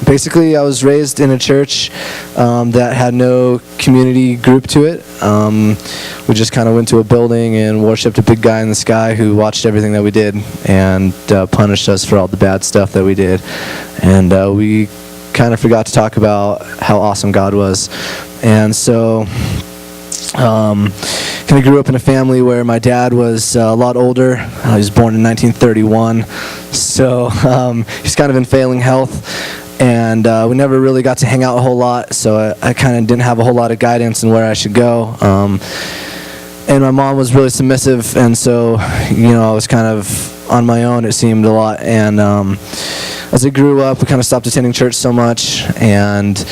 Basically, I was raised in a church that had no community group to it. We just kind of went to a building and worshipped a big guy in the sky who watched everything that we did and punished us for all the bad stuff that we did. And we kind of forgot to talk about how awesome God was. And so kind of grew up in a family where my dad was a lot older. He was born in 1931, so he's kind of in failing health, and we never really got to hang out a whole lot, so I kind of didn't have a whole lot of guidance in where I should go. And my mom was really submissive, and so, I was kind of on my own, it seemed a lot. And as I grew up, we kind of stopped attending church so much, and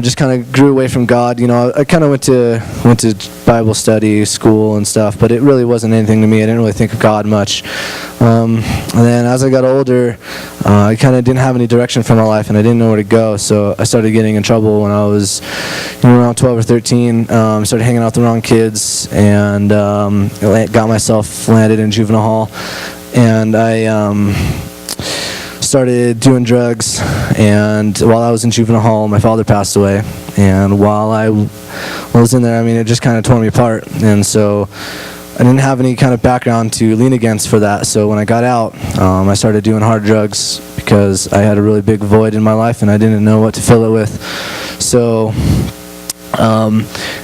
just kind of grew away from God. I kind of went to Bible study, school and stuff, but it really wasn't anything to me. I didn't really think of God much. And then as I got older, I kind of didn't have any direction for my life, and I didn't know where to go, so I started getting in trouble when I was around 12 or 13. Started hanging out with the wrong kids, and got myself landed in juvenile hall, and I started doing drugs. And while I was in juvenile hall, my father passed away, and while I was in there, it just kind of tore me apart. And so I didn't have any kind of background to lean against for that. So when I got out, I started doing hard drugs because I had a really big void in my life and I didn't know what to fill it with. So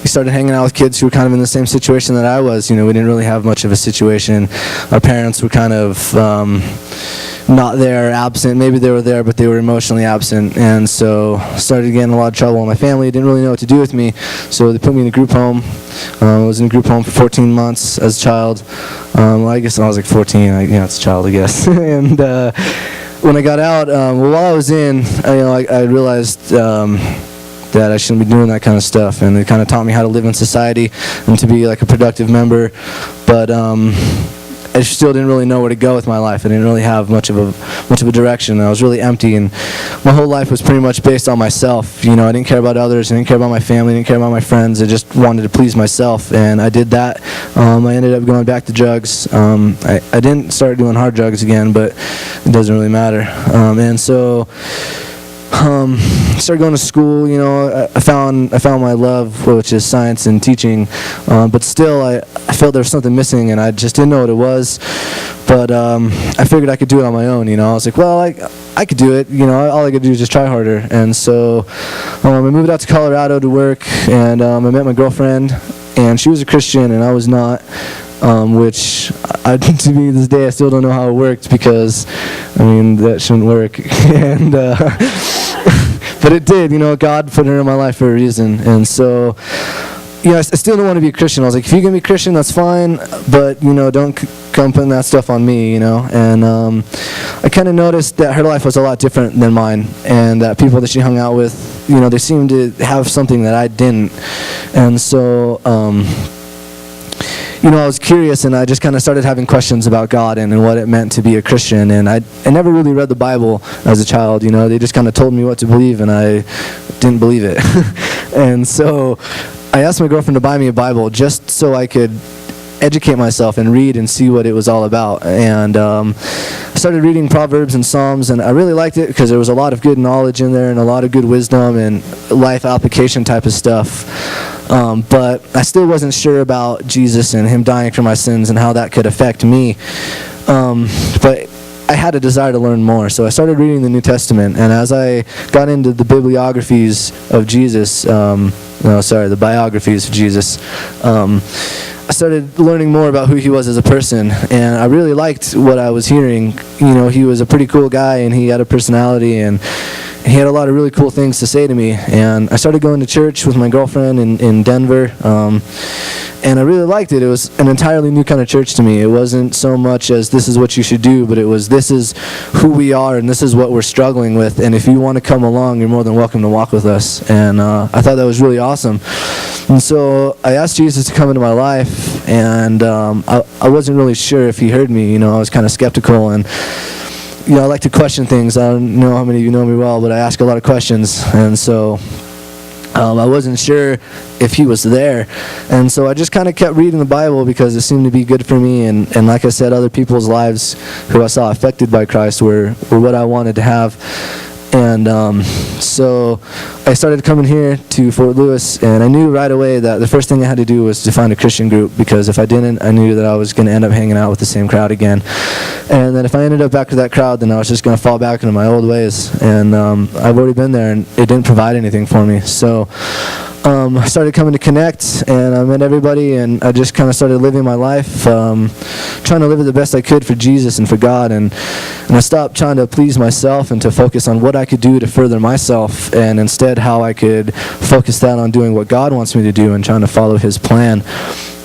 we started hanging out with kids who were kind of in the same situation that I was. We didn't really have much of a situation. Our parents were kind of not there, absent. Maybe they were there, but they were emotionally absent. And so started getting a lot of trouble. My family didn't really know what to do with me, so they put me in a group home. I was in a group home for 14 months as a child. I guess when I was like 14, it's a child, I guess. And when I got out, while I was in, I realized that I shouldn't be doing that kind of stuff, and it kind of taught me how to live in society and to be like a productive member. But I still didn't really know where to go with my life. I didn't really have much of a direction. I was really empty, and my whole life was pretty much based on myself. I didn't care about others. I didn't care about my family. I didn't care about my friends. I just wanted to please myself, and I did that. I ended up going back to drugs. I didn't start doing hard drugs again, but it doesn't really matter. And so started going to school. I found my love, which is science and teaching, but still I felt there was something missing, and I just didn't know what it was. But I figured I could do it on my own. I was like, well, I could do it. All I could do is just try harder. And so I moved out to Colorado to work, and I met my girlfriend, and she was a Christian and I was not. Which, to me this day, I still don't know how it worked, because that shouldn't work. And but it did. God put her in my life for a reason. And so I still don't want to be a Christian. I was like, if you can be Christian, that's fine, but don't come putting that stuff on me. And I kind of noticed that her life was a lot different than mine, and that people that she hung out with, they seemed to have something that I didn't. And so I was curious, and I just kind of started having questions about God and what it meant to be a Christian. And I never really read the Bible as a child. They just kind of told me what to believe, and I didn't believe it. And so I asked my girlfriend to buy me a Bible just so I could educate myself and read and see what it was all about. And I started reading Proverbs and Psalms, and I really liked it because there was a lot of good knowledge in there and a lot of good wisdom and life application type of stuff. But I still wasn't sure about Jesus and him dying for my sins and how that could affect me. But I had a desire to learn more, so I started reading the New Testament. And as I got into the bibliographies of Jesus, the biographies of Jesus, I started learning more about who he was as a person, and I really liked what I was hearing. He was a pretty cool guy, and he had a personality, and he had a lot of really cool things to say to me. And I started going to church with my girlfriend in Denver, and I really liked it. It was an entirely new kind of church to me. It wasn't so much as this is what you should do, but it was this is who we are and this is what we're struggling with, and if you want to come along, you're more than welcome to walk with us. And I thought that was really awesome. And so I asked Jesus to come into my life, and I wasn't really sure if he heard me. I was kind of skeptical, and I like to question things. I don't know how many of you know me well, but I ask a lot of questions, and so I wasn't sure if he was there. And so I just kind of kept reading the Bible because it seemed to be good for me, and like I said, other people's lives who I saw affected by Christ were what I wanted to have. And so I started coming here to Fort Lewis, and I knew right away that the first thing I had to do was to find a Christian group, because if I didn't, I knew that I was going to end up hanging out with the same crowd again. And then if I ended up back to that crowd, then I was just going to fall back into my old ways. And I've already been there, and it didn't provide anything for me. So I started coming to Connect, and I met everybody, and I just kind of started living my life, trying to live it the best I could for Jesus and for God, and I stopped trying to please myself and to focus on what I could do to further myself, and instead how I could focus that on doing what God wants me to do and trying to follow His plan.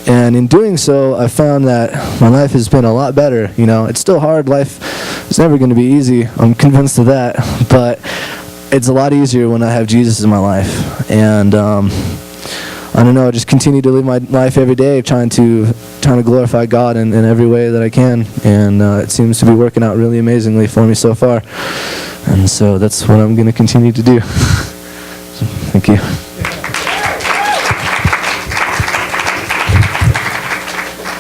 And in doing so, I found that my life has been a lot better. You know, it's still hard. Life is never going to be easy. I'm convinced of that, but it's a lot easier when I have Jesus in my life. And I don't know, I just continue to live my life every day trying to glorify God in every way that I can. And it seems to be working out really amazingly for me so far. And so that's what I'm going to continue to do. So, thank you.